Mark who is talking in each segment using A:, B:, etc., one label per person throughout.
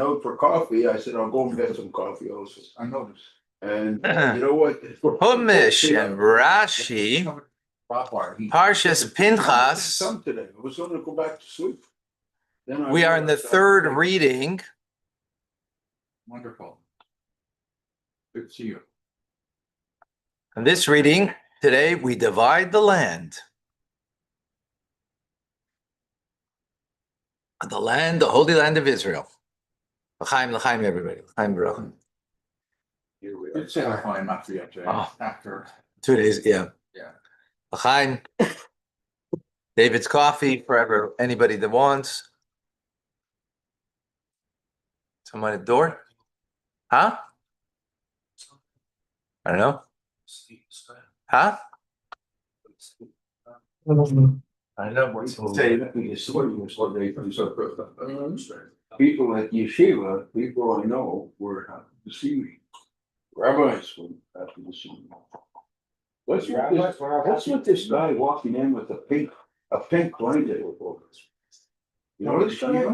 A: out for coffee. I said, I'll go and get some coffee also.
B: I noticed.
A: And you know what?
C: Humish and Rashi, Parshas Pinchas.
A: Some today. I was going to go back to sleep. Then
C: We are in the third reading.
B: Wonderful. Good to see you.
C: In this reading, today we divide the land. The land, the holy land of Israel. L'chaim, l'chaim, everybody. L'chaim, brachim.
A: Here we
B: Did say L'chaim after yesterday.
C: Oh.
B: After.
C: 2 days, yeah.
B: Yeah.
C: L'chaim. David's coffee forever. Anybody that wants. Someone at the door? Huh? I don't know. Huh? I know what's
A: people at yeshiva, people I know were happy to see me. Rabbis were happy to see me. What's with this guy walking in with a pink blanket over us? You know this guy?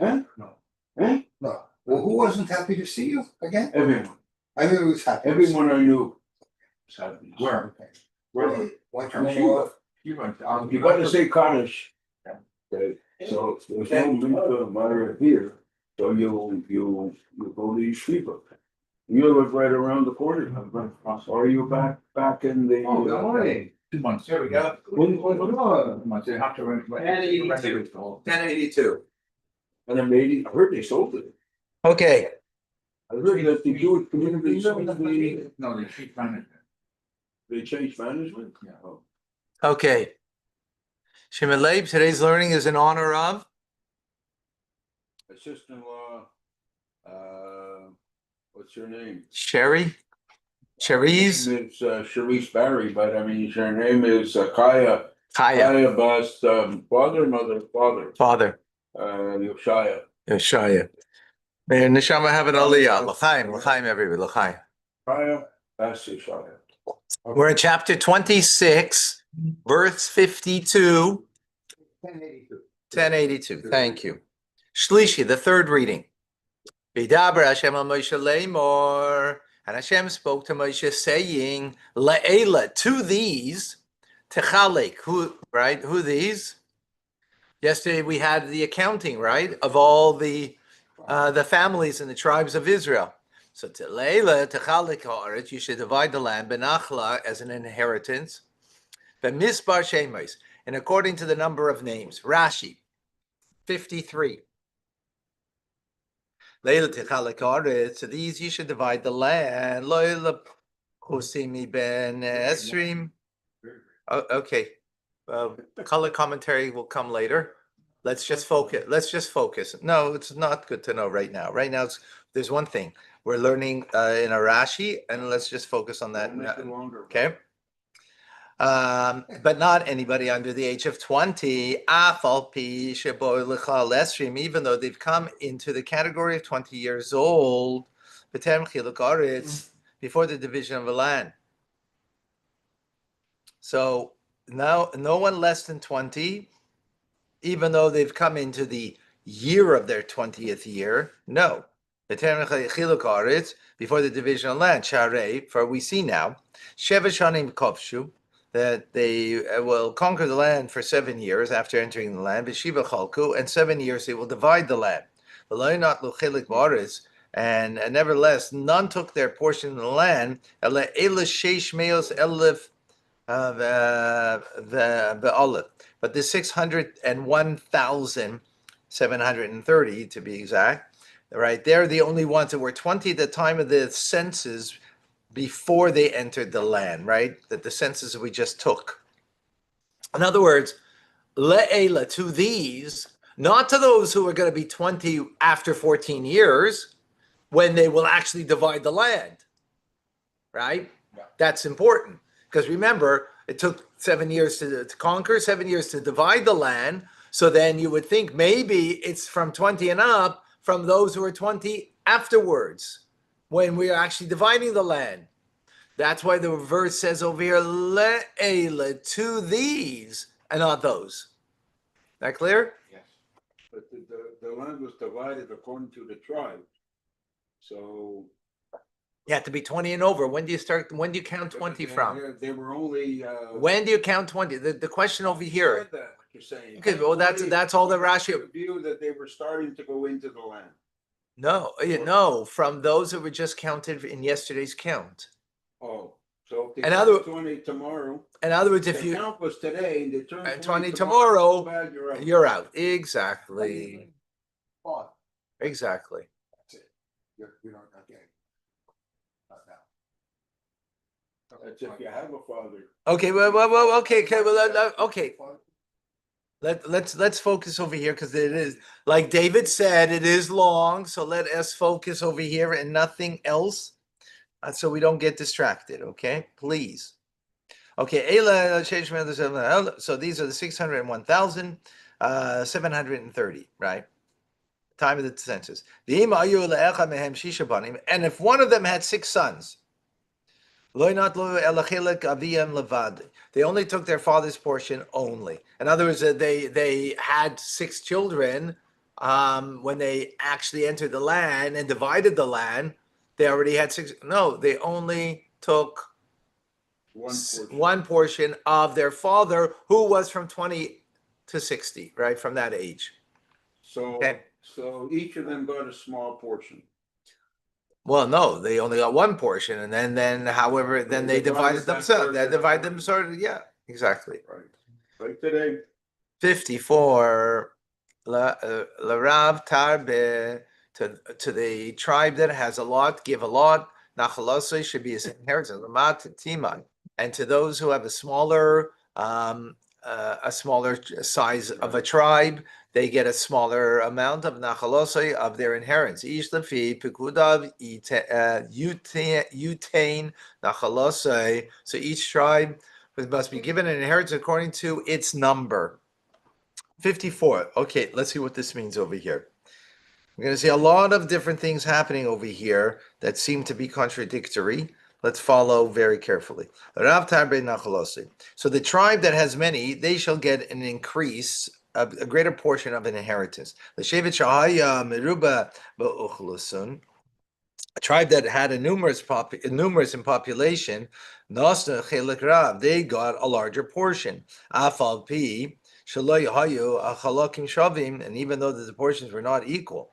A: Huh?
B: No.
A: Huh?
D: No. Well, who wasn't happy to see you again?
A: Everyone.
D: I knew he was happy.
A: Everyone I knew was happy. to see me.
B: Where?
A: Where?
D: Why
A: Yeshiva.
B: You went.
A: You got to say Kaddish. Okay, so there's no mincha matter here, so you go to yeshiva. You live right around the corner, or you back in the.
B: Oh, don't worry. 2 months.
D: There we go.
B: 2 months. You have to rent.
C: 1082.
A: And then maybe, I heard they sold it.
C: Okay.
A: I heard that the Jewish community sold the,
B: No, they cheap management.
A: they changed management.
B: Yeah.
A: Oh.
C: Okay. Shimon Leib, today's learning is in honor of
A: My sister-in-law, what's her name?
C: Sherry. Cherise.
A: It's Sharice Barry, but I mean, her name is Kaya.
C: Kaya.
A: Bas, father.
C: Father.
A: Yoshaya.
C: Yoshaya. May your neshama have an aliyah. L'chaim, l'chaim, everybody. L'chaim.
A: Kaya, that's Yoshaya.
C: We're in chapter 26, verse 52.
D: 1082.
C: 1082. Thank you. Shlishi, the third reading. V'daber Hashem al Moshe leimor. And Hashem spoke to Moshe saying, La'ela, to these, techalek. Who, right? Who these? Yesterday we had the accounting, right, of all the families and the tribes of Israel. So to Leila, techalek ha'aretz, you should divide the land, benachla, as an inheritance, b'misbar shemos, and according to the number of names. Rashi, 53. Leila techalek ha'aretz, to these you should divide the land. Leila chosimi ben esrim. Okay. Color commentary will come later. Let's just focus. No, it's not good to know right now. Right now, there's one thing. We're learning in a Rashi, and let's just focus on that. Okay. But not anybody under the age of 20, even though they've come into the category of 20 years old, before the division of the land. So now, no one less than 20, even though they've come into the year of their 20th year. No. Before the division of land, for we see now, that they will conquer the land for 7 years after entering the land, and 7 years they will divide the land. And nevertheless, none took their portion of the land, the olive, but the 601,730 to be exact, right? They're the only ones that were 20 at the time of the census before they entered the land, right? That the census we just took. In other words, le'ela, to these, not to those who are going to be 20 after 14 years, when they will actually divide the land, right? Yeah. That's important. Because remember, it took 7 years to conquer, 7 years to divide the land. So then you would think maybe it's from 20 and up from those who are 20 afterwards, when we are actually dividing the land. That's why the verse says over here, le'ela, to these, and not those. That clear?
B: Yes.
A: but the land was divided according to the tribes. So.
C: You have to be 20 and over. When do you count 20 from?
A: They were only,
C: When do you count 20? The question over here.
A: What you're saying.
C: Okay, well, that's all the Rashi.
A: The view that they were starting to go into the land.
C: No, from those that were just counted in yesterday's count.
A: Oh, so if they
C: In
A: count
C: other-
A: 20 tomorrow,
C: In other words, if
A: the
C: you
A: count was today and they turn
C: 20
A: tomorrow,
C: tomorrow,
A: you're out.
C: you're out. Exactly.
D: Fine,
C: Exactly.
D: that's it. You're not getting. Not now.
A: That's if you have a father.
C: Okay, okay. Let's focus over here because it is, like David said, it is long. So let us focus over here and nothing else, so we don't get distracted. Okay, please. Okay, so these are the 601,730, right? Time of the census. And if one of them had 6 sons, they only took their father's portion only. In other words, they had 6 children. When they actually entered the land and divided the land, they already had 6. No, they only took one portion of their father, who was from 20 to 60, right? From that age.
A: So,
C: Okay.
A: so each of them got a small portion.
C: Well, no, they only got one portion, and then however, then they divided themselves. They divide them sort of, yeah, exactly.
A: Right. Like today.
C: 54. La Rav Tarbe, to the tribe that has a lot, give a lot. Nachalosai should be his inheritance. Lamat Timan. And to those who have a smaller size of a tribe, they get a smaller amount of nachalosai of their inheritance. Ish lefi pekudav utain nachalosai. So each tribe must be given an inheritance according to its number. 54. Okay, let's see what this means over here. We're going to see a lot of different things happening over here that seem to be contradictory. Let's follow very carefully. So the tribe that has many, they shall get an increase, a greater portion of an inheritance. A tribe that had a numerous in population, they got a larger portion. And even though the portions were not equal,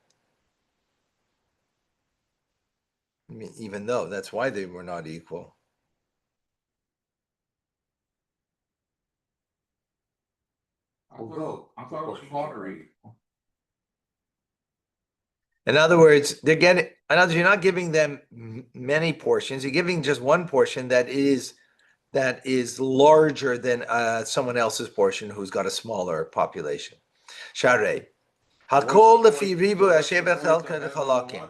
C: I mean, even though that's why they were not equal.
B: I thought it was lottery.
C: In other words, you're not giving them many portions. You're giving just one portion that is larger than someone else's portion who's got a smaller population. Sharei. Hakol lefi ribu asher chelka chalakim.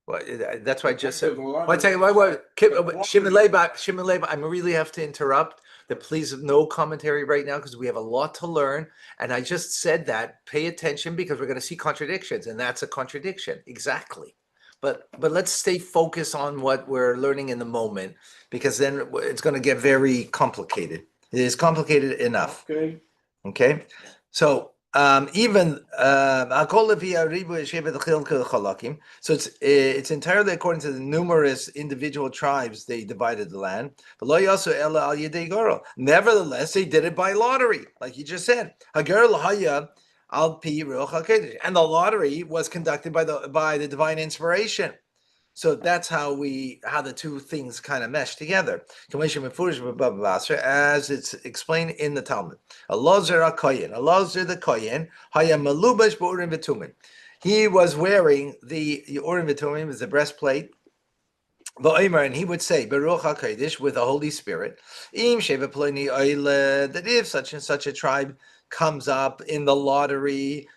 C: Well, that's what I just said. One second, Shimon Leba, I really have to interrupt. Please, no commentary right now because we have a lot to learn. And I just said that. Pay attention because we're going to see contradictions, and that's a contradiction. Exactly. But let's stay focused on what we're learning in the moment because then it's going to get very complicated. It is complicated enough. Okay. So so it's entirely according to the numerous individual tribes they divided the land. Nevertheless, they did it by lottery, like you just said. And the lottery was conducted by the divine inspiration. So that's how the two things kind of mesh together. As it's explained in the Talmud. Elazar the Kohen, he was wearing the Urim V'Tumim, is the breastplate. And he would say, Baruch HaKodesh, with the Holy Spirit, that if such and such a tribe comes up in the lottery,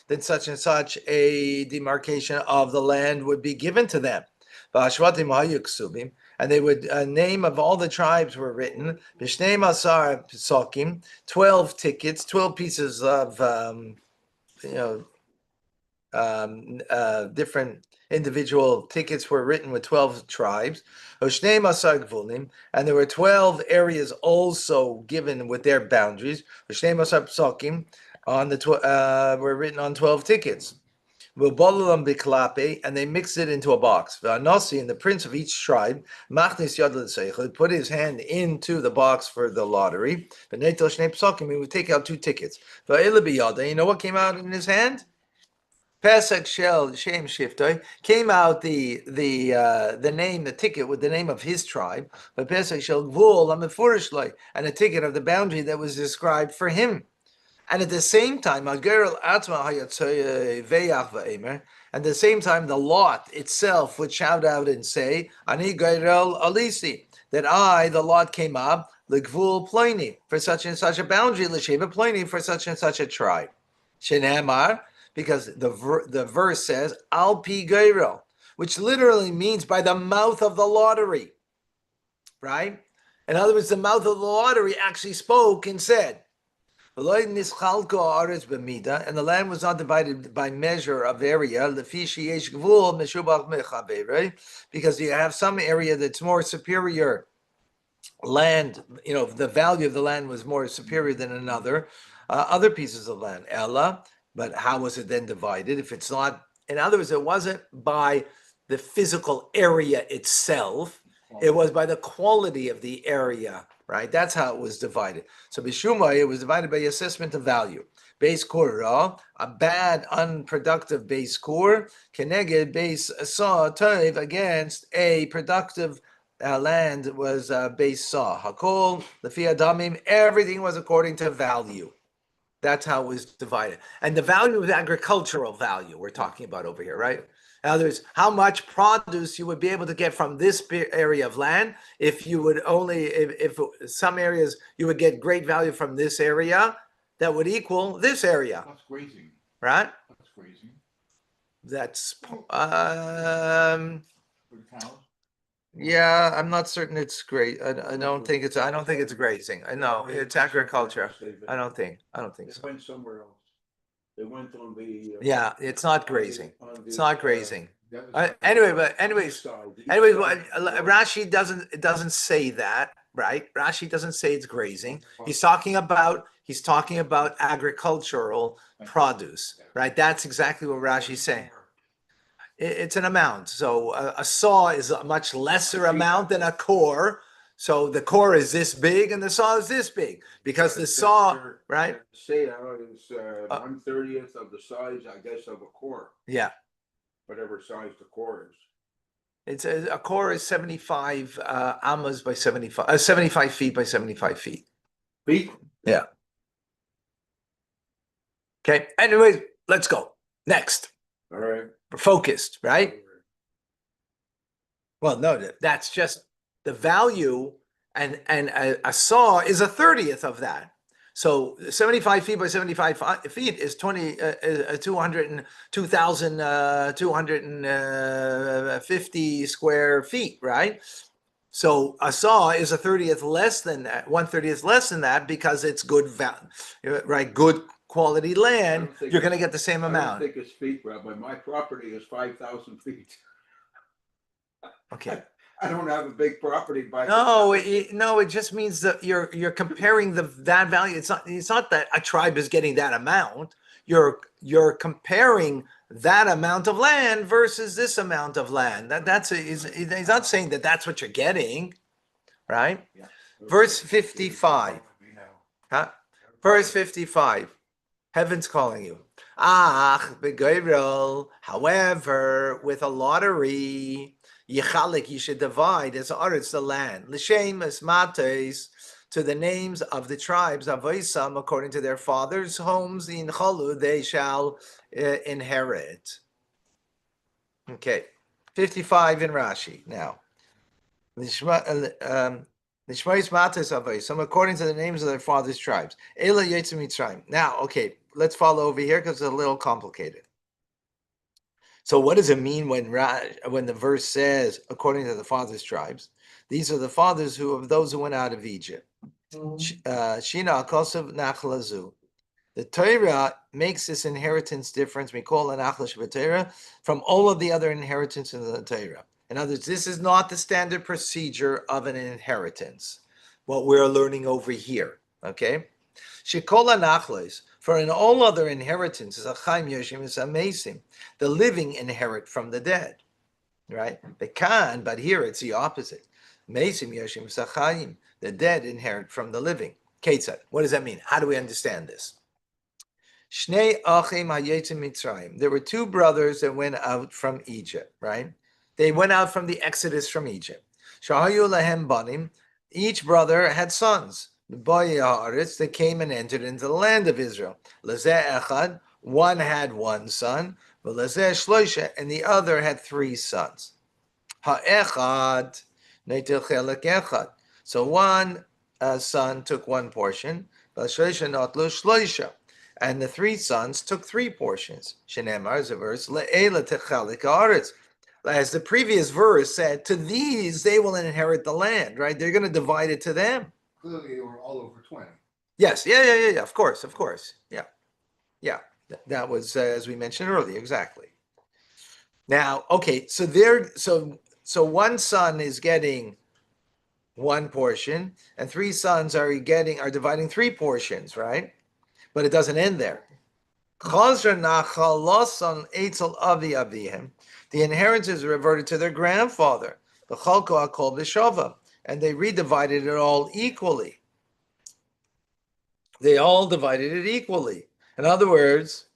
C: then such and such a demarcation of the land would be given to them. And they would name of all the tribes were written, 12 tickets, 12 pieces of different individual tickets were written with 12 tribes. Hoshnei Masar Gvulim, and there were 12 areas also given with their boundaries. Hoshnei Masar Psakim on the were written on 12 tickets. V'bolalam biklape, and they mixed it into a box. V'anasi, and the prince of each tribe, machnis yad l'seichel, put his hand into the box for the lottery. V'neitel shnei psakim, he would take out 2 tickets. V'ele biyada, you know what came out in his hand? Pesach Shel Shem Shiftoi, came out the name, the ticket with the name of his tribe, but Pesach Shel Gvul Amefurishli, and a ticket of the boundary that was described for him. And at the same time, at the same time, the lot itself would shout out and say, Ani Gairel Alisi, that I, the lot, came up, Ligvul Pliny, for such and such a boundary, Lesheva Pliny, for such and such a tribe. Shenamar, because the verse says, Al Pi Gairel, which literally means by the mouth of the lottery, right? In other words, the mouth of the lottery actually spoke and said, and the land was not divided by measure of area, because you have some area that's more superior land, the value of the land was more superior than another, other pieces of land. Ella, but how was it then divided? If it's not, in other words, it wasn't by the physical area itself, it was by the quality of the area, right? That's how it was divided. So Bishuma, it was divided by assessment of value. Base core, a bad, unproductive base core, keneged base saw toiv, against a productive land was base saw. Hakol, lefi adamim, everything was according to value. That's how it was divided. And the value of the agricultural value we're talking about over here, right? In other words, how much produce you would be able to get from this area of land if you would only, if some areas you would get great value from this area that would equal this area.
B: That's grazing.
C: Right?
B: That's grazing.
C: That's,
B: For the cows.
C: yeah, I'm not certain it's great. I don't think it's grazing. I know it's agriculture. I don't think
A: They
C: so.
A: went somewhere else. They went on the.
C: Yeah, it's not grazing. It's not grazing.
B: That is-
C: Anyways, Rashi doesn't say that, right? Rashi doesn't say it's grazing. He's talking about agricultural produce, right? That's exactly what Rashi's saying. It's an amount. So a saw is a much lesser amount than a core. So the core is this big and the saw is this big because the saw, right?
A: Say is 1/30th of the size, I guess, of a core,
C: Yeah.
A: whatever size the core is.
C: It's a core is 75 amas by 75 feet by 75 feet.
A: Feet?
C: Yeah. Okay. Anyways, let's go. Next.
A: All right.
C: We're focused, right? Well, no, that's just the value, and a saw is 1/30th of that. So 75 feet by 75 feet is 2,250 square feet, right? So a saw is 1/30th less than that, 1/30th less than that because it's good value, right? Good quality land. You're going to get the same amount.
A: I don't think it's feet, Rabbi. My property is 5,000 feet.
C: Okay.
A: I don't have a big property by.
C: No, it just means that you're comparing that value. It's not that a tribe is getting that amount. You're comparing that amount of land versus this amount of land. He's not saying that that's what you're getting, right?
A: Yeah.
C: Verse 55. Huh? Verse 55. Heaven's calling you. However, with a lottery, Yichalik, you should divide as aretz, the land. L'shem es mates, to the names of the tribes of Isam, according to their fathers' homes in Chalu, they shall inherit. Okay, 55 in Rashi now. L'shmais mates of Isam, according to the names of their fathers' tribes. Ela Yetzim Mitzrayim. Now, okay, let's follow over here because it's a little complicated. So what does it mean when the verse says, according to the fathers' tribes? These are the fathers of those who went out of Egypt. Shina Kosav Nachlazu. The Torah makes this inheritance difference, we call an achlas b'Torah, from all of the other inheritance in the Torah. In other words, this is not the standard procedure of an inheritance, what we're learning over here, okay? Shekol anachlos, for in all other inheritances, achaim yoshim is amesim, the living inherit from the dead, right? But here it's the opposite. Mesim yoshim is achaim, the dead inherit from the living. Ketzad, what does that mean? How do we understand this? Shnei achim hayetzim Mitzrayim. There were two brothers that went out from Egypt, right? They went out from the Exodus from Egypt. Shahayu lahem banim. Each brother had sons. The boy haaretz, they came and entered into the land of Israel. Lazeh echad, one had one son. Lazeh shloisha, and the other had three sons. Ha'echad neitel chelek echad. So one son took one portion. Shloisha notlu shloisha. And the three sons took three portions. Shenemar is a verse, le'ela techalik haaretz. As the previous verse said, to these they will inherit the land, right? They're going to divide it to them.
D: Clearly, they were all over 20.
C: Yes, yeah. Of course. Yeah. That was as we mentioned earlier, exactly. Now, okay, so one son is getting one portion, and three sons are dividing three portions, right? But it doesn't end there. The inheritance is reverted to their grandfather. And they redivided it all equally. They all divided it equally. In other words,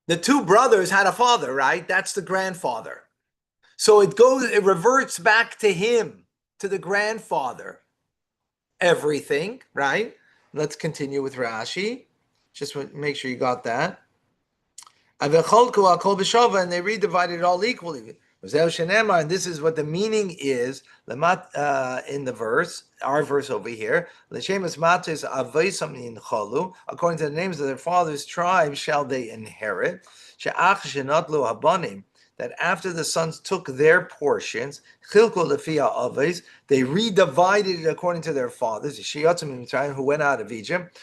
C: the two brothers had a father, right? That's the grandfather. So it reverts back to him, to the grandfather. Everything, right? Let's continue with Rashi. Just make sure you got that. And they redivided it all equally. And this is what the meaning is in the verse, our verse over here. According to the names of their fathers' tribes shall they inherit. That after the sons took their portions, they redivided it according to their fathers, who went out of Egypt,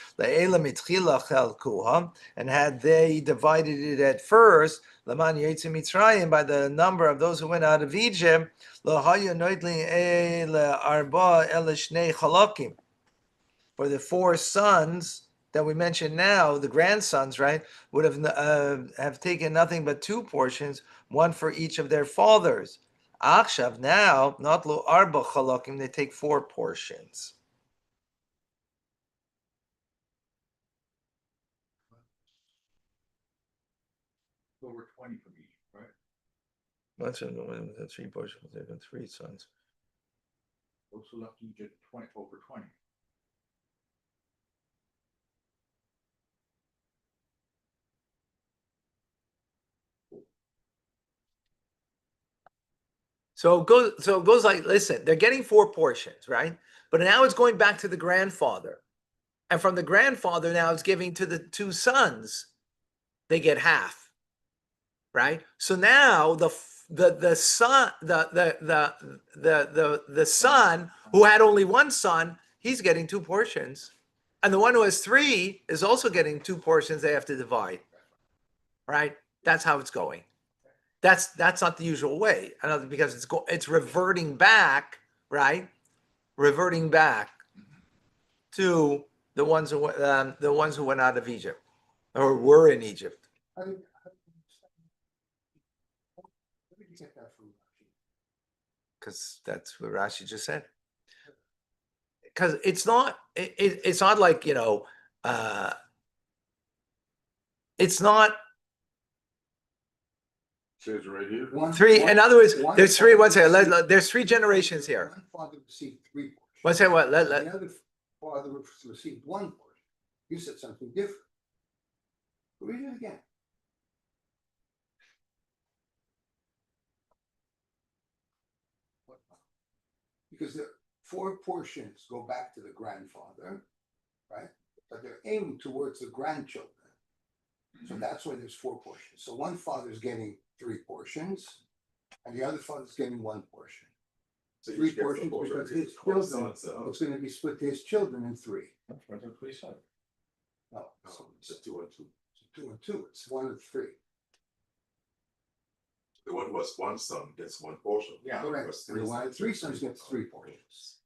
C: and had they divided it at first, by the number of those who went out of Egypt, for the four sons that we mentioned now, the grandsons, right, would have taken nothing but two portions, one for each of their fathers. Akshav, now, not lo arba chalakim, they take four portions.
B: Over 20 from each, right?
C: What's in the three portions? There have three sons.
B: Also left Egypt 20 over 20.
C: So it goes like, listen, they're getting four portions, right? But now it's going back to the grandfather. And from the grandfather now it's giving to the two sons. They get half. Right? So now the son the son who had only one son, he's getting two portions. And the one who has three is also getting two portions they have to divide. Right? That's how it's going. That's not the usual way. Because it's reverting back, right? Reverting back to the ones who went out of Egypt or were in Egypt.
D: How did you get that from Rashi?
C: Because that's what Rashi just said. Because it's not like, it's not
A: Says right here.
C: three. In other words, there's three. There's three generations here.
D: One father received 3 portions.
C: One second. What?
D: The other father received 1 portion. You said something different. Read it again. Because the 4 portions go back to the grandfather, right? But they're aimed towards the grandchildren. So that's why there's 4 portions. So one father's getting 3 portions, and the other father's getting 1 portion.
B: So
D: 3 portions because his children, it's going to be split to his children in 3. No,
B: No, it's 2 and 2.
D: it's 2 and 2, it's 1 and 3.
B: The one who has one son gets one portion. Yeah.
D: Correct, and the 1 and 3 sons get 3 portions.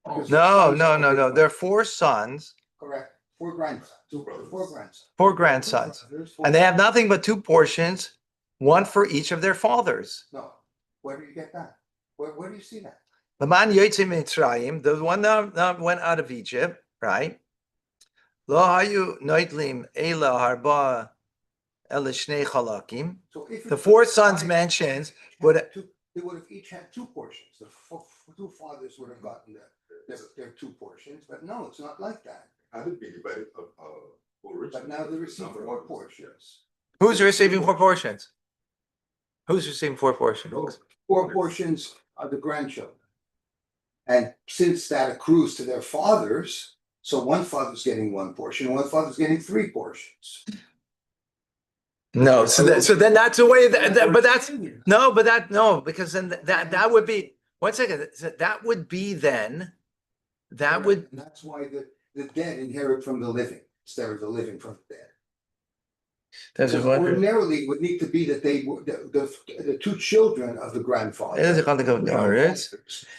B: Oh,
D: Because
C: No,
D: sons
C: no,
D: are
C: no, no.
D: already-
C: There are 4 sons,
D: Correct, 4 grandsons.
B: Two brothers.
D: 4 grandsons.
C: 4 grandsons,
D: Brothers,
C: and they have nothing but 2 portions, one for each of their fathers.
D: No, where do you get that? Where do you see that?
C: The man Yotzei Mitzrayim, the one that went out of Egypt, right? Lo hayu noitlim ela harba ela shnei chalakim.
D: So if
C: The
D: it-
C: 4 sons mentioned would
D: They would have each had 2 portions. The 2 fathers would have gotten their 2 portions, but no, it's not like that.
B: Had it been divided originally.
D: But now they receive
B: number
D: 4
B: of
D: portions.
C: who's receiving 4 portions? Who's receiving 4 portions?
D: 4 portions are the grandchildren. And since that accrues to their fathers, so one father's getting 1 portion, one father's getting 3 portions.
C: No, so then that's the way but that's no, because then that would be 1 second. That would be then that would
D: And that's why the dead inherit from the living instead of the living from the dead.
C: there's
D: Because ordinarily, it would need to be that they were the 2 children of the grandfather.
C: Is it going to go down, right?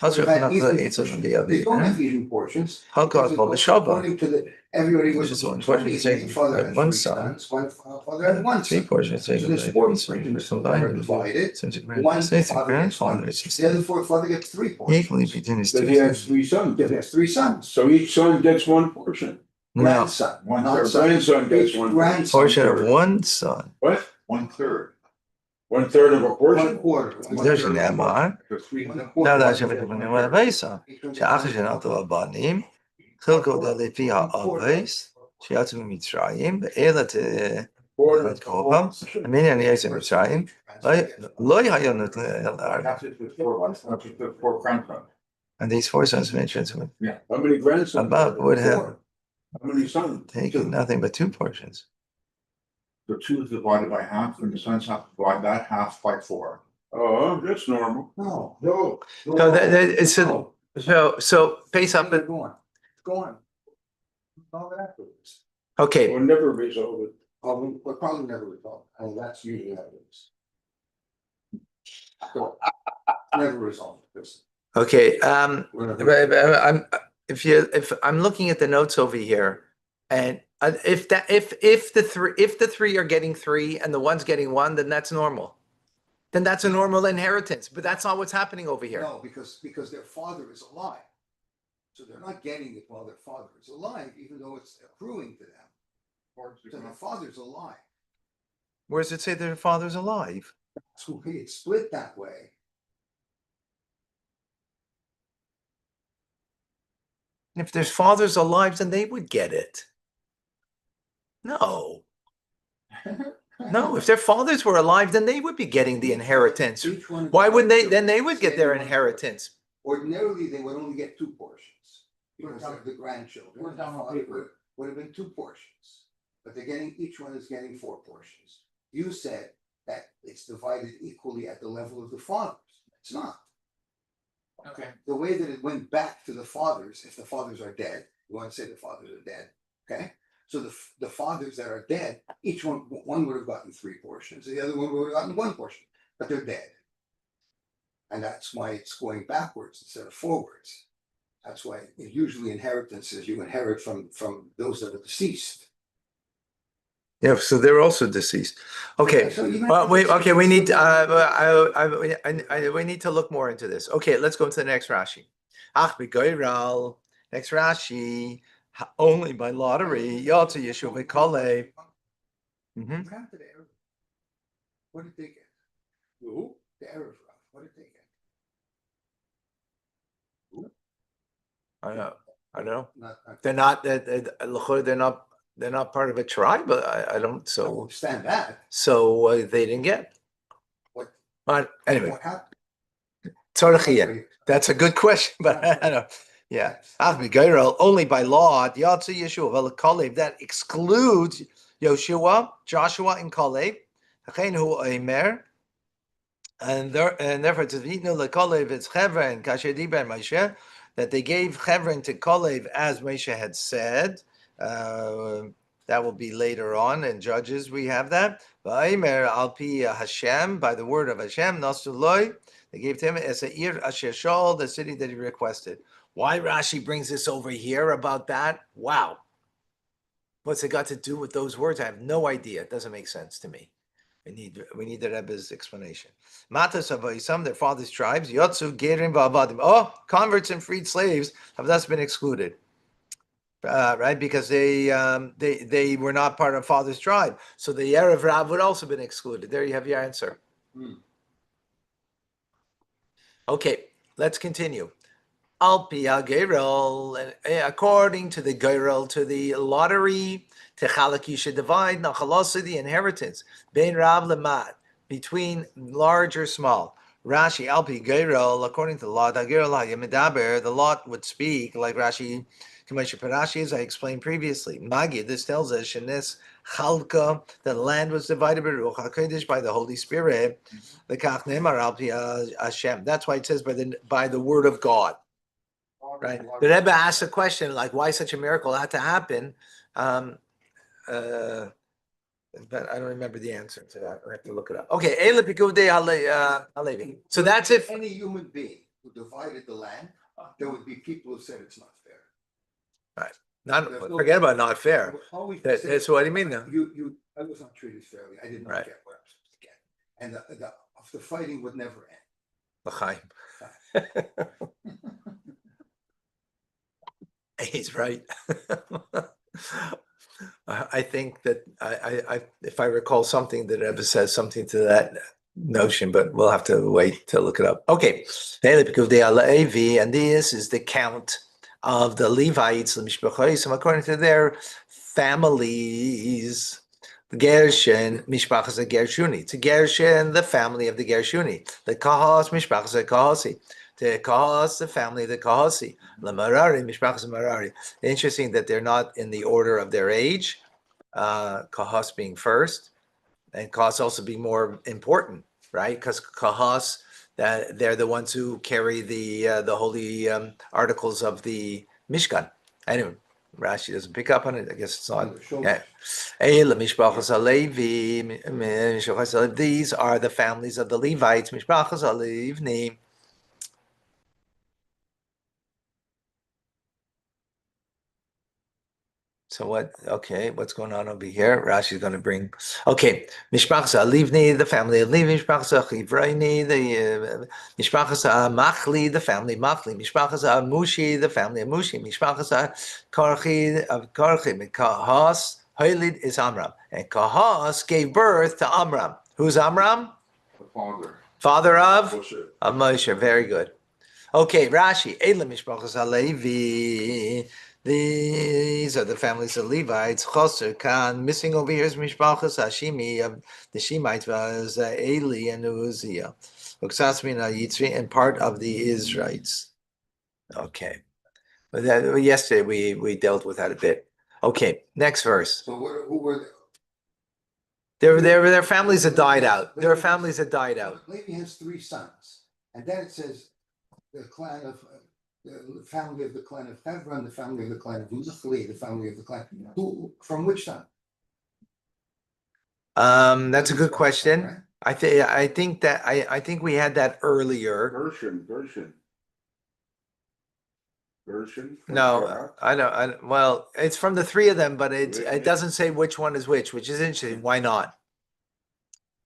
D: They don't have even portions.
C: How God called the Shabbat.
D: According to the, everybody was.
C: Which is one portion, you say,
D: Father had
C: one
D: 3
C: son.
D: sons, one father had 1
C: 3
D: son.
C: portions.
D: So there's 4 portions that are divided. One father gets 1, the other 4 father gets 3 portions.
C: Equally between his
A: Because he has 3 sons.
D: Because he has 3 sons.
A: So each son gets 1 portion.
C: No,
D: Grandson, not son.
A: Grandson gets
D: Each
A: 1
D: grandson
C: portion of
D: third.
C: 1 son.
A: What?
B: 1/3.
A: 1/3 of a
D: 1
A: portion?
D: quarter.
C: there's an אמר, לא יודע שמתכוונים על הבייסה, שאח שנתו הבנים, חילקו לפי האבייס, שיצאו ממצרים, ואלה את קרובם, המניין יצא ממצרים, לא היה נותן אל הארץ.
B: The 4 grandsons.
C: And these 4 sons mentioned
A: How many grandsons?
C: above would have
D: 4.
A: How many sons?
C: taken nothing but 2 portions.
B: The 2 is divided by half, and the sons have to divide that half by 4.
A: Oh, that's normal.
D: No.
B: No.
C: So it's so pace up.
D: Go on. Go on. All that afterwards.
C: Okay,
A: We'll never resolve it.
D: We'll probably never resolve, and that's usually how it is. So, never resolve this.
C: okay.
D: Whatever.
C: If I'm looking at the notes over here, and if the 3 are getting 3 and the 1's getting 1, then that's normal. Then that's a normal inheritance. But that's not what's happening over here.
D: No, because their father is alive. So they're not getting it while their father is alive, even though it's accruing to them. So their father's alive.
C: Where does it say their father's alive?
D: So it's split that way.
C: If their father's alive, then they would get it. No. No, if their fathers were alive, then they would be getting the inheritance.
D: Each one of
C: Why
D: the
C: wouldn't they?
D: grandchildren
C: Then they would
D: is
C: get their
D: getting 1
C: inheritance.
D: portion. Ordinarily, they would only get 2 portions. Because
B: down-
D: of the grandchildren.
B: we're down on
D: Father
B: paper.
D: would have been 2 portions. But they're getting, each one is getting 4 portions. You said that it's divided equally at the level of the fathers. It's not.
B: Okay.
D: The way that it went back to the fathers, if the fathers are dead, you want to say the fathers are dead, okay? So the fathers that are dead, each one would have gotten 3 portions, the other one would have gotten 1 portion, but they're dead. And that's why it's going backwards instead of forwards. That's why usually inheritances, you inherit from those that are deceased.
C: Yeah, so they're also deceased. Okay.
D: So even
C: Well,
D: if
C: wait.
D: it's-
C: Okay, we need. We need to look more into this. Okay, let's go to the next Rashi. Ach b'goyral. Next Rashi. Only by lottery. Yalta Yeshuv Kalev.
D: What happened to the Erev? What did they get?
A: Who?
D: The Erev, what did they get?
C: I know. I know.
D: Not-
C: They're not. They're not part of a tribe. But I don't.
D: I
C: So
D: understand that.
C: they didn't get.
D: What?
C: But anyway,
D: What happened?
C: Tzorachiyah. That's a good question, but I don't. Yeah, only by law. Yatsu Yeshua Kalev that excludes Yoshua, Joshua, and Kalev. And therefore it's Kalev it's Chevron and Kasher Diber Moshe that they gave Chevron to Kalev as Moshe had said. That will be later on in Judges. We have that. V'aymer al pi Hashem, by the word of Hashem, Nasuloi, they gave to him as a ir asher shol, the city that he requested. Why Rashi brings this over here about that? Wow. What's it got to do with those words? I have no idea. It doesn't make sense to me. We need the Rebbe's explanation. Matas of Isam, their father's tribes, Yotsu, Gerim, Va'avadim. Oh, converts and freed slaves have thus been excluded. Right, because they were not part of father's tribe, so the Erev Rav would also been excluded. There you have your answer. Okay, let's continue. Al pi ha'gerel, according to the gerel, to the lottery, techalak you should divide nachalosa, the inheritance, bein rav lemad, between large or small. Rashi al pi gerel, according to the law, the lot would speak like Rashi. As I explained previously, Magid, this tells us Shenes Chalka, the land was divided by Ruach HaKodesh, by the Holy Spirit. The Kach Ne'emar al pi Hashem. That's why it says by the word of God. Right. The Rebbe asked a question like, why such a miracle had to happen? But I don't remember the answer to that. I have to look it up. Okay. So that's if
D: any human being who divided the land, there would be people who said it's not fair.
C: Right. Forget about not fair. That's what I mean now.
D: I was not treated fairly. I did not
C: Right.
D: get what I was supposed to get. And the fighting would never end.
C: L'chaim. He's right. I think that I if I recall something that Rebbe says something to that notion, but we'll have to wait to look it up. Okay. And this is the count of the Levites, according to their families. Gershon, Mishpachas Gershuni. To Gershon, the family of the Gershuni. The Kahas, Mishpachas Kahasi. To Kahas, the family of the Kahasi. The Merari, Mishpachas Merari. Interesting that they're not in the order of their age. Kahas being first, and Kahas also being more important, right? Because Kahas, they're the ones who carry the holy articles of the Mishkan. Anyway, Rashi doesn't pick up on it. I guess it's on. Yeah. These are the families of the Levites. Mishpachas Alevni. So what? Okay, what's going on over here? Rashi's going to bring. Okay, Mishpachas Alivni, the family of Levi. Mishpachas Chivraini, the Mishpachas Machli, the family of Machli. Mishpachas Mushi, the family of Mushi. Mishpachas Karchi of Karchi. Kahas Hoilid is Amram, and Kahas gave birth to Amram. Who's Amram?
B: The father.
C: Father of
A: Moshe.
C: Very good. Okay, Rashi. Eila Mishpachas Alevi. These are the families of Levites. Choser Khan, missing over here is Mishpachas Hashimi of the Shemites was Eli and Uzziah. Uksasmina Yitzri and part of the Israelites. Okay. But yesterday we dealt with that a bit. Okay, next verse.
D: So who were they?
C: There were families that died out. There are families that died out.
D: Levi has 3 sons. And then it says the clan of the family of the clan of Hebron, the family of the clan of Uzziah, the family of the clan. Who from which son?
C: That's a good question. I think we had that earlier.
A: Gershon.
C: No, I don't. Well, it's from the 3 of them, but it doesn't say which one is which is interesting. Why not?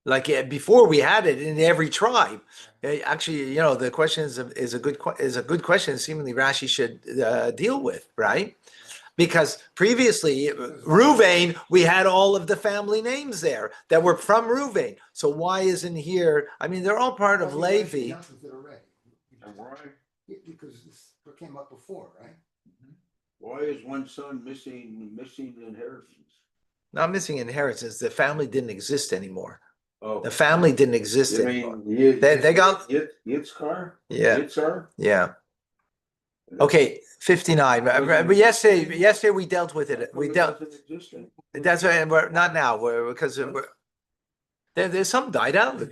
C: Like before, we had it in every tribe. Actually, the question is a good question. Seemingly, Rashi should deal with, right? Because previously, Ruvain, we had all of the family names there that were from Ruvain. So why isn't here? I mean, they're all part of Levi.
D: Because this came up before, right?
A: Why is one son missing inheritance?
C: Not missing inheritance. The family didn't exist anymore.
A: Oh,
C: The family didn't exist
A: you
C: anymore.
A: mean
C: They got
A: Yitzchar?
C: Yeah.
A: Yitzhar?
C: Yeah. Okay, 59. But yesterday we dealt with it. We dealt. That's why we're not now. Because there's some died out.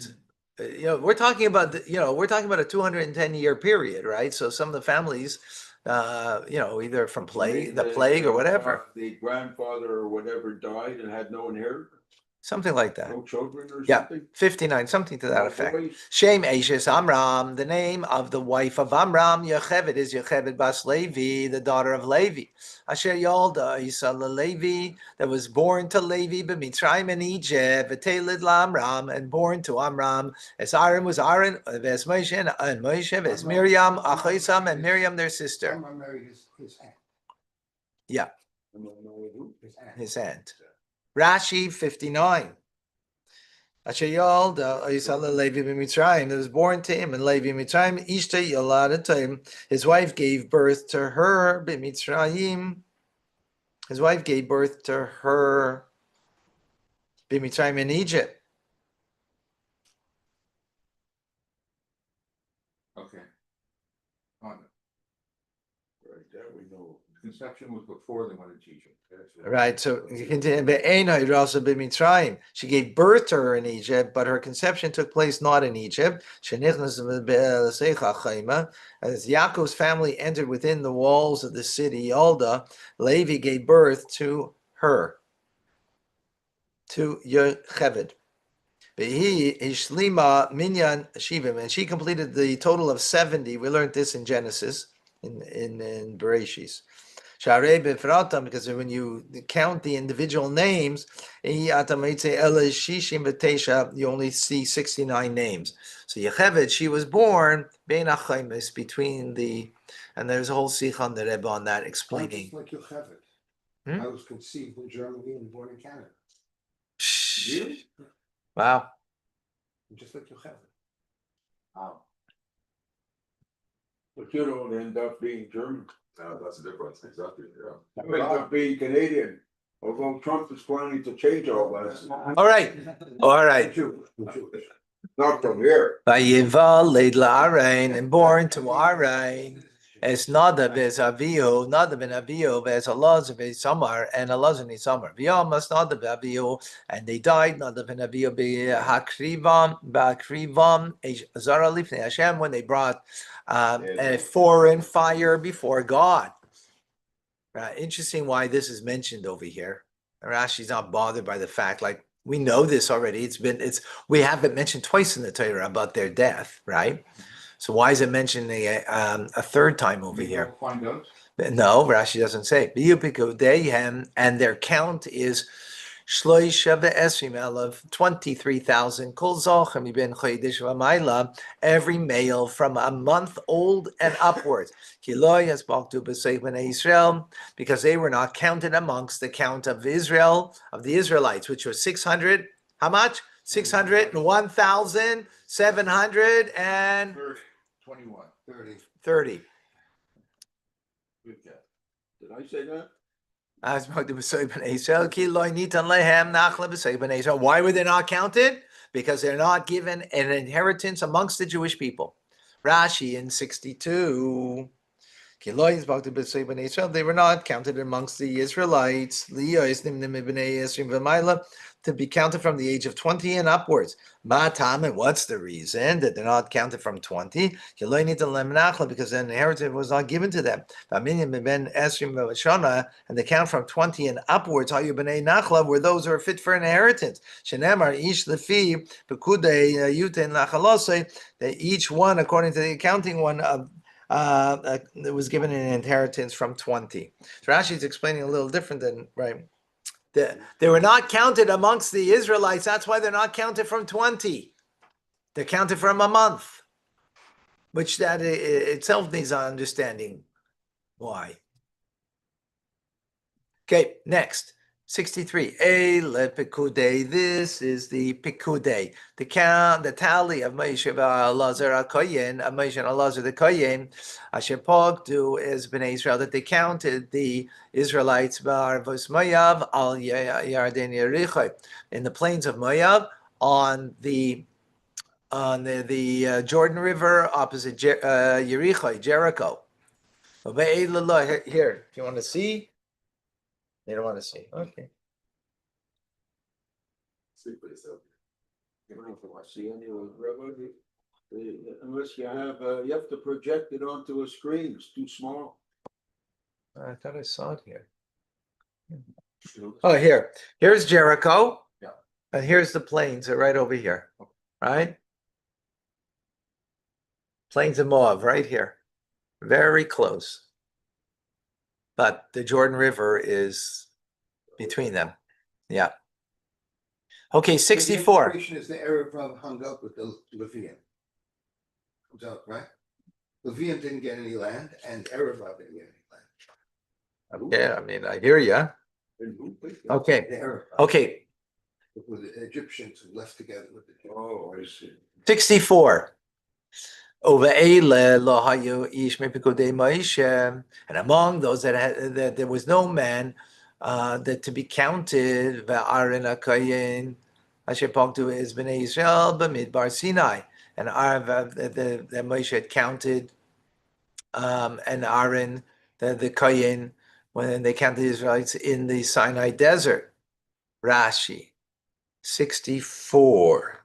C: We're talking about a 210-year period, right? So some of the families either from the plague or whatever,
A: The grandfather or whatever died and had no inheritance,
C: something like that.
A: no children or
C: Yeah,
A: something.
C: 59, something to that
A: No
C: effect.
A: boys?
C: Shem Ashes Amram, the name of the wife of Amram, Yocheved, is Yocheved Bas Levi, the daughter of Levi. Asher Yalda, Isa Levi, that was born to Levi, B'Mitzrayim in Egypt, V'Telid Amram, and born to Amram. As Aaron was Aaron, as Moshe and Moshe, as Miriam, Achaisam, and Miriam their sister.
D: Amram married his aunt.
C: Yeah,
D: His aunt.
C: his aunt. Rashi 59. Asher Yalda, Isa Levi B'Mitzrayim, that was born to him in Levi Mitzrayim. Ishta Yaladat him. His wife gave birth to her B'Mitzrayim. His wife gave birth to her B'Mitzrayim in Egypt.
B: Okay. On
A: Right, that we know.
B: conception was before they went into Egypt.
C: Right, so you continue. Be'enai Rasa B'Mitzrayim. She gave birth to her in Egypt, but her conception took place not in Egypt. Shenichnas Be'elaseicha Chayma. As Yaakov's family entered within the walls of the city, Yalda, Levi gave birth to her, to Yocheved. Behi Ishlima Minyan Shivim, and she completed the total of 70. We learned this in Genesis, in Bereshis. Sharei Befratam, because when you count the individual names, you only see 69 names. So Yocheved, she was born Bein Achaimis, between the, and there's a whole sikh on the Rebbe on that explaining.
D: Just like Yocheved.
C: Hmm?
D: I was conceived in Germany and born in Canada.
A: Really?
C: Wow.
D: Just like Yocheved.
B: Wow.
A: But you don't end up being German.
E: No, that's the difference, exactly, yeah.
A: You end up being Canadian, although Trump is planning to change all that.
C: All right. All right.
D: Jewish.
A: Not from here.
C: Vayival leid la'arain, and born to Arain, as Nadav as Avihu, Nadav and Avihu, as Elazar as Samar, and Elazar and Samar. V'yom as Nadav Avihu, and they died, Nadav and Avihu, ba'akrivam, Zara lifnei Hashem, when they brought a foreign fire before God. Right. Interesting why this is mentioned over here. Rashi's not bothered by the fact, like, we know this already. We have it mentioned twice in the Torah about their death, right? So why is it mentioned a third time over here?
B: Find out.
C: No, Rashi doesn't say. And their count is Shloisha be'esrim elav, 23,000. Kol zochem iben chodesh v'mayla, every male from a month old and upwards. Ki lo yasbaktu b'seich b'nei Israel, because they were not counted amongst the count of Israel, of the Israelites, which was 600. How much? 601,730.
B: 21.
D: 30.
A: Good guess. Did I say that?
C: Why were they not counted? Because they're not given an inheritance amongst the Jewish people. Rashi in 62. They were not counted amongst the Israelites to be counted from the age of 20 and upwards. And what's the reason that they're not counted from 20? Because the inheritance was not given to them. And the count from 20 and upwards were those who are fit for inheritance. That each one, according to the accounting one, was given an inheritance from 20. So Rashi is explaining a little different than, right? They were not counted amongst the Israelites. That's why they're not counted from 20. They're counted from a month, which that itself needs an understanding why. Okay, next. 63. This is the Pikude. The count, the tally of Moshe Elazar HaKoyen, of Moshe and Elazar the Koyen, Asher Pogdu is Bnei Israel, that they counted the Israelites Ba'arvos Moav al Yarden Yericho, in the plains of Moav, on the Jordan River opposite Jericho. Here, if you want to see. They don't want to see. Okay.
E: Speak for yourself.
A: You don't want to see any of it, Rabbi. Unless you have to project it onto a screen. It's too small.
C: I thought I saw it here. Oh, here. Here's Jericho.
B: Yeah.
C: And here's the plains. They're right over here. Right? Plains of Moab, right here. Very close. But the Jordan River is between them. Yeah. Okay, 64.
D: The question is the Arab hung up with the Levian. Comes out, right? Levian didn't get any land and Arab didn't get any land.
C: Yeah, I mean, I hear you. Okay.
D: The Arab.
C: Okay.
D: With the Egyptians who left together with the Jews.
A: Oh, I see.
C: 64. And among those that there was no man that to be counted, is Bnei Israel b'midbar Sinai, and the Moshe had counted, and Aaron, the Kohen, when they counted the Israelites in the Sinai desert. Rashi, 64.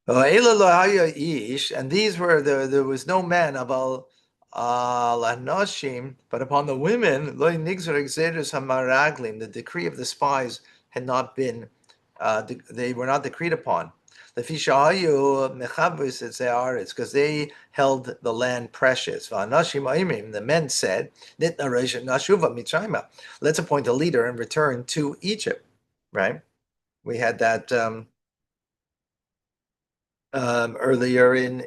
C: And these were there was no man about Lanoshim, but upon the women, the decree of the spies had not been, they were not decreed upon. Because they held the land precious. The men said, let's appoint a leader and return to Egypt. Right? We had that earlier in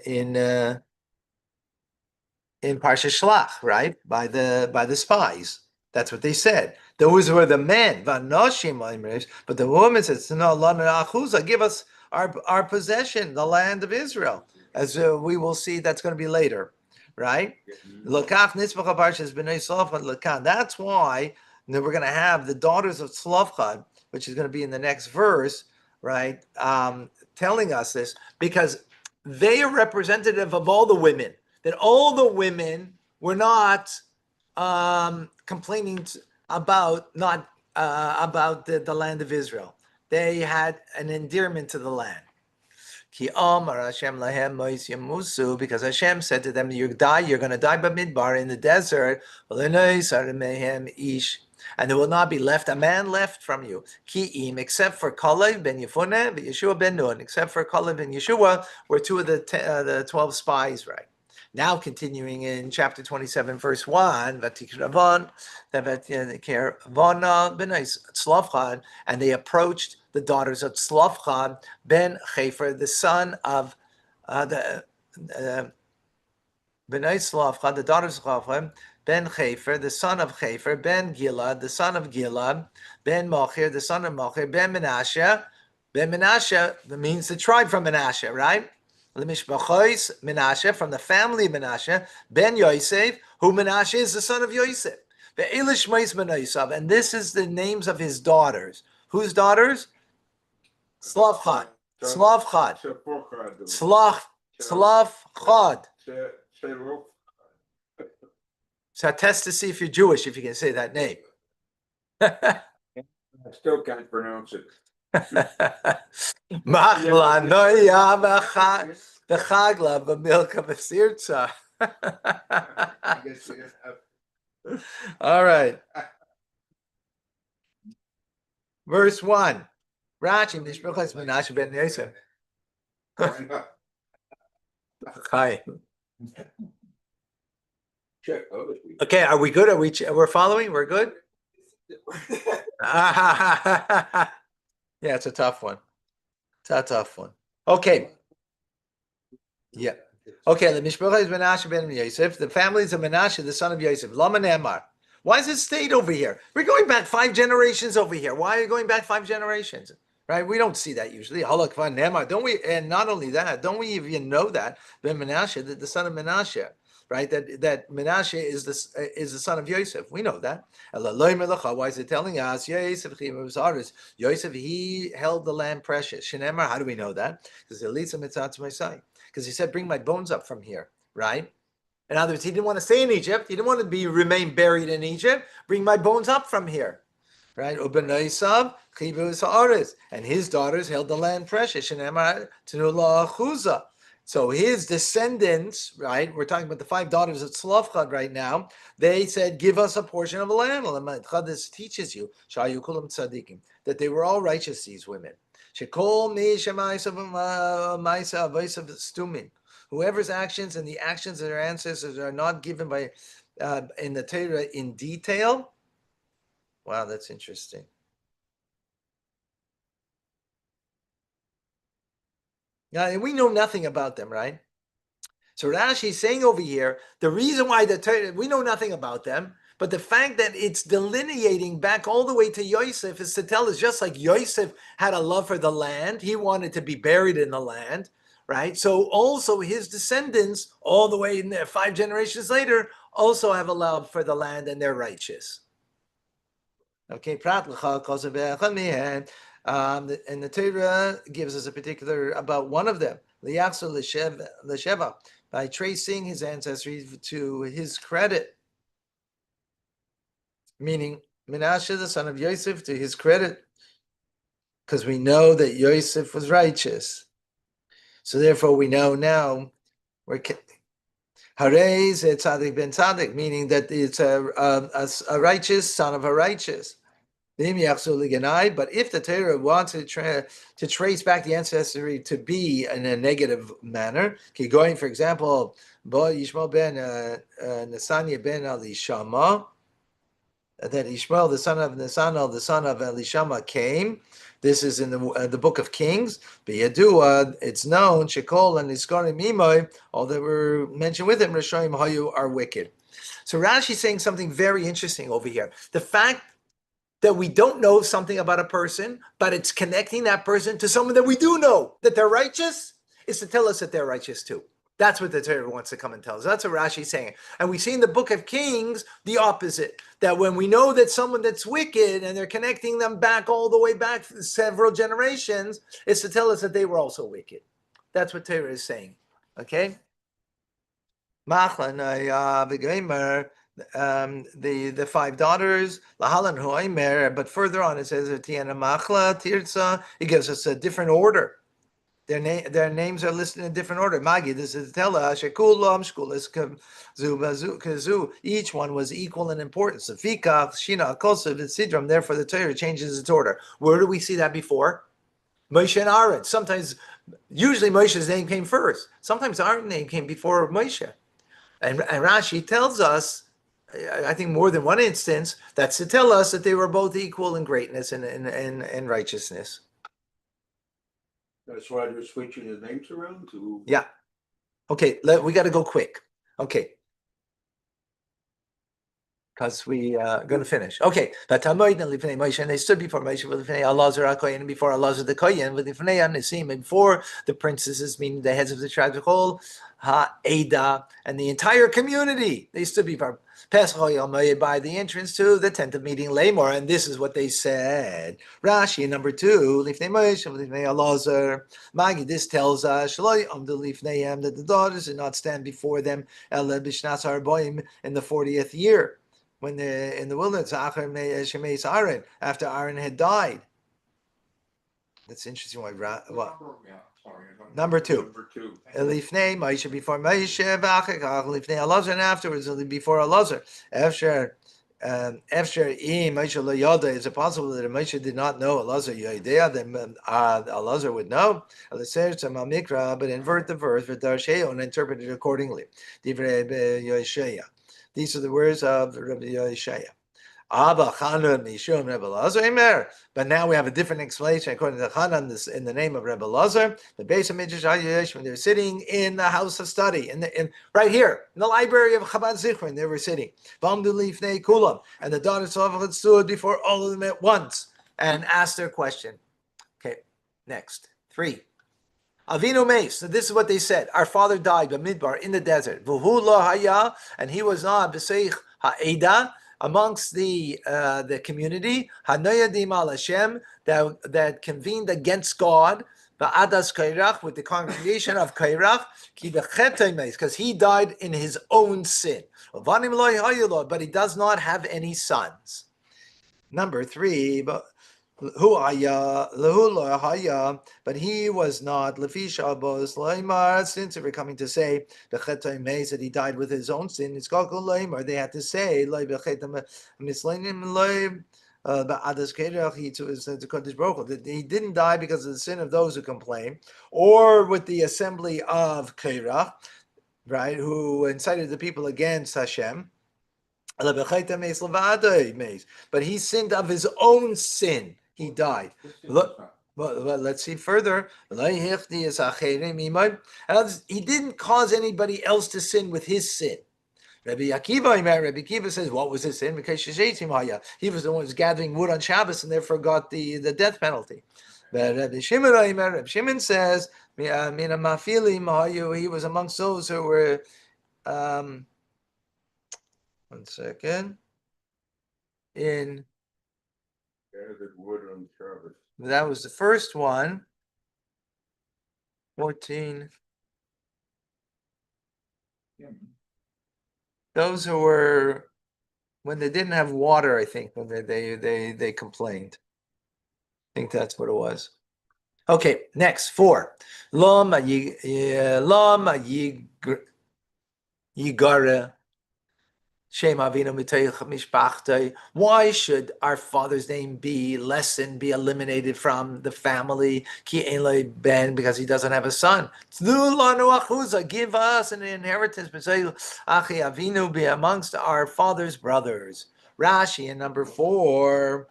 C: Parsha Shlach, right? By the spies. That's what they said. Those were the men. But the woman says, "No, give us our possession, the land of Israel." As we will see, that's going to be later, right? That's why we're going to have the daughters of Tzlofchad, which is going to be in the next verse, right? Telling us this because they are representative of all the women. That all the women were not complaining about about the land of Israel. They had an endearment to the land. Because Hashem said to them, you're going to die by Midbar in the desert, and there will not be left a man left from you. Except for Kalev ben Yefuneh and Yeshua ben Nun. Except for Kalev and Yeshua were two of the 12 spies, right? Now continuing in chapter 27, verse 1, and they approached the daughters of Tzlofchad ben Chefer, the son of the Tzlofchad, the daughters of Tzlofchad, ben Chefer, the son of Chefer, ben Gilad, the son of Gilad, ben Machir, the son of Machir, ben Menashe. Ben Menashe means the tribe from Menashe, right? Lemishpachois Menashe, from the family of Menashe, ben Yosef, who Menashe is the son of Yosef. And this is the names of his daughters. Whose daughters? Tzlofchad. Tzlofchad. Tzlofchad. So test to see if you're Jewish, if you can say that name.
A: I still can't pronounce it.
C: Machla noya b'chagla b'milka b'sirtza. All right. Verse 1. Rashi Mishpachas Menashe ben Yosef. Hi. Okay, are we good? We're following? We're good? Yeah, it's a tough one. It's a tough one. Okay. Yeah. Okay, the Mishpachah is Menashe ben Yosef. The families of Menashe, the son of Yosef. Lama Ne'amar. Why is it stayed over here? We're going back 5 generations over here. Why are you going back 5 generations? Right? We don't see that usually. Halak van Ne'amar. Don't we? And not only that, don't we even know that Ben Menashe, the son of Menashe, right? That Menashe is the son of Yosef. We know that. Why is it telling us Yosef? He held the land precious. Shenemar. How do we know that? Because he said, "Bring my bones up from here." Right? In other words, he didn't want to stay in Egypt. He didn't want to remain buried in Egypt. Bring my bones up from here. Right? And his daughters held the land precious. So his descendants, right? We're talking about the 5 daughters of Tzlofchad right now. They said, "Give us a portion of the land." This teaches you shayu kulam tzaddikim, that they were all righteous. These women. Shekol mi shemaisav ma'isa avaisav stumin. Whoever's actions and the actions of their ancestors are not given by in the Torah in detail. Wow, that's interesting. Now, and we know nothing about them, right? So Rashi is saying over here, the reason why the Torah, we know nothing about them, but the fact that it's delineating back all the way to Yosef is to tell us, just like Yosef had a love for the land, he wanted to be buried in the land, right? So also his descendants, all the way in there, 5 generations later, also have a love for the land and they're righteous. Okay, and the Torah gives us a particular about one of them, Lesheva, by tracing his ancestry to his credit, meaning Menashe, the son of Yosef, to his credit, because we know that Yosef was righteous. So therefore, we know now we're Harez Tzadik ben Tzadik, meaning that it's a righteous son of a righteous. But if the Torah wants to trace back the ancestry to be in a negative manner, going, for example, Yishmael ben Nesaniah ben Elishama, that Ishmael, the son of Nesanel, the son of Elishama, came. This is in the book of Kings. B'yadua, it's known, Shekol and Iskarim Imoy, all that were mentioned with him, Rishoyim Hayu, are wicked. So Rashi is saying something very interesting over here. The fact that we don't know something about a person, but it's connecting that person to someone that we do know, that they're righteous, is to tell us that they're righteous too. That's what the Torah wants to come and tell us. That's what Rashi is saying. And we see in the book of Kings the opposite, that when we know that someone that's wicked and they're connecting them back all the way back several generations, it's to tell us that they were also wicked. That's what Torah is saying. Okay? The 5 daughters, Lahalan Huaymer, but further on it says Tiana Machla, Tirza, it gives us a different order. Their names are listed in a different order. Magi, this is Tella, Shekulam, Shkulis, Kazu. Each one was equal in importance. Fika, Shina, Kosev, Sidram, therefore the Torah changes its order. Where do we see that before? Moshe and Aaron. Usually Moshe's name came first. Sometimes Aaron's name came before Moshe. And Rashi tells us, I think more than one instance, that's to tell us that they were both equal in greatness and righteousness.
A: That's why they're switching the names around to.
C: Yeah. Okay, we got to go quick. Okay. Because we are going to finish. Okay. And they stood before Moshe, and before Elazar the Kohen, and before the princesses, meaning the heads of the tribes of Kol, Ha'eda, and the entire community. They stood before by the entrance to the tent of meeting Lamor, and this is what they said. Rashi, number 2, Lifnei Moshe, Lifnei Elazar. Magi, this tells us that the daughters did not stand before them in the 40th year. When they're in the wilderness, after Aaron had died. That's interesting. Number 2. Elifnei Moshe, before Moshe, Elifnei Elazar, and afterwards before Elazar. After Moshe lo yada, is it possible that Moshe did not know Elazar Yodea, then Elazar would know? But invert the verse and interpret it accordingly. These are the words of Rabbi Yeshaya. But now we have a different explanation according to Chanan in the name of Rebbe Lazar. The base of Midrash, when they're sitting in the house of study, right here in the library of Chabad Zichron, they were sitting. And the daughters of stood before all of them at once and asked their question. Okay, next 3. Avinu Meis. So this is what they said. Our father died Bamidbar in the desert. V'hu lo haya, and he was not b'seich ha'eda, amongst the community, Hanoyadim al Hashem, that convened against God, Ba'adas Kairach, with the congregation of Kairach, because he died in his own sin. But he does not have any sons. Number 3, but he was not. Since they were coming to say that he died with his own sin, they had to say that he didn't die because of the sin of those who complain, or with the assembly of Korach, right, who incited the people against Hashem. But he sinned of his own sin. He died. Look, well, let's see further. He didn't cause anybody else to sin with his sin. Rabbi Akiva says, what was his sin? Because he was the one who was gathering wood on Shabbos and therefore got the death penalty. But Rabbi Shimon says, he was amongst those who were, one second, that was the first one, 14. Those who were, when they didn't have water, I think, when they complained. I think that's what it was. Okay, next, 4. Lama yigara Shem Avinu Miteich Mishpachtei. Why should our father's name be lessened, be eliminated from the family? Ki Eloi Ben, because he doesn't have a son. Give us an inheritance. Achi Avinu, be amongst our father's brothers. Rashi in number 4.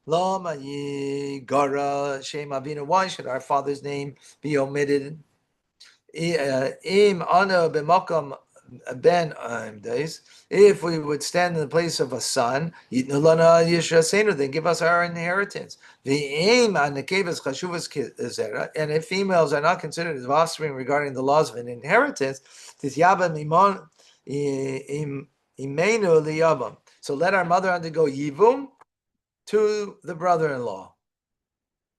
C: Lama Yigara Shem Avinu. Why should our father's name be omitted? Im Ana B'Makam Ben days. If we would stand in the place of a son, then give us our inheritance. And if females are not considered as offspring regarding the laws of an inheritance, so let our mother undergo yivum to the brother-in-law.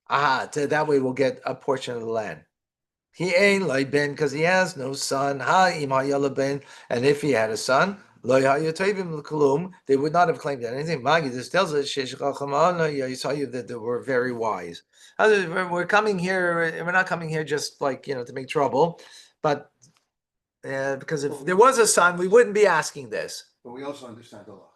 C: That way we'll get a portion of the land. He ain't like Ben because he has no son. And if he had a son, they would not have claimed anything. This tells us that they were very wise. We're coming here. We're not coming here just like to make trouble, but because if there was a son, we wouldn't be asking this.
D: But we also understand the law.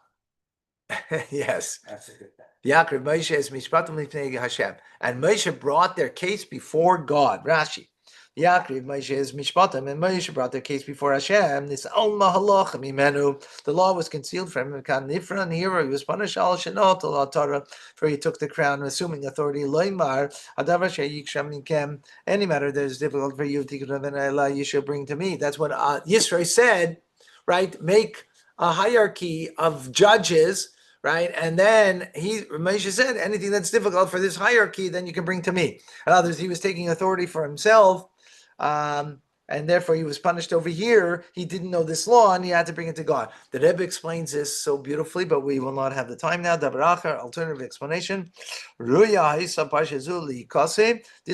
C: Yes.
D: That's a good thing.
C: Yaakov Moshe is mishpatim lifnei Hashem, and Moshe brought their case before God. Rashi. Yaakov Moshe is mishpatim, and Moshe brought their case before Hashem. This alma halach mimenu. The law was concealed from him. Kan nifra and here he was punished al shenot al Torah, for he took the crown, assuming authority. Loimar adavar sheyiksham minkem. Any matter that is difficult for you, you shall bring to me. That's what Yisro said. Right? Make a hierarchy of judges. Right, and then Moshe said, anything that's difficult for this hierarchy, then you can bring to me. In others, he was taking authority for himself, and therefore he was punished over here. He didn't know this law, and he had to bring it to God. The Rebbe explains this so beautifully, but we will not have the time now. Davar alternative explanation. This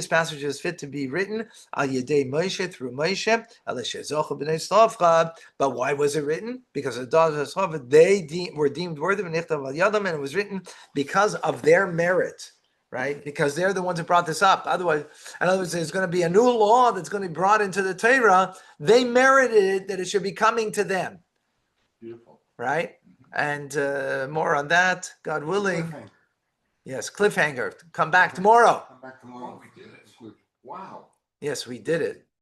C: passage is fit to be written al yedei Moshe, through Moshe. But why was it written? Because the daughters of they were deemed worthy of nichtav al yadam, and it was written because of their merit. Right? Because they're the ones who brought this up. Otherwise, in other words, there's going to be a new law that's going to be brought into the Torah. They merited it, that it should be coming to them.
B: Beautiful.
C: Right? And more on that, God willing.
D: Cliffhanger.
C: Yes, cliffhanger. Come back tomorrow.
D: Come back tomorrow.
B: Oh, we did it. Wow.
C: Yes, we did it.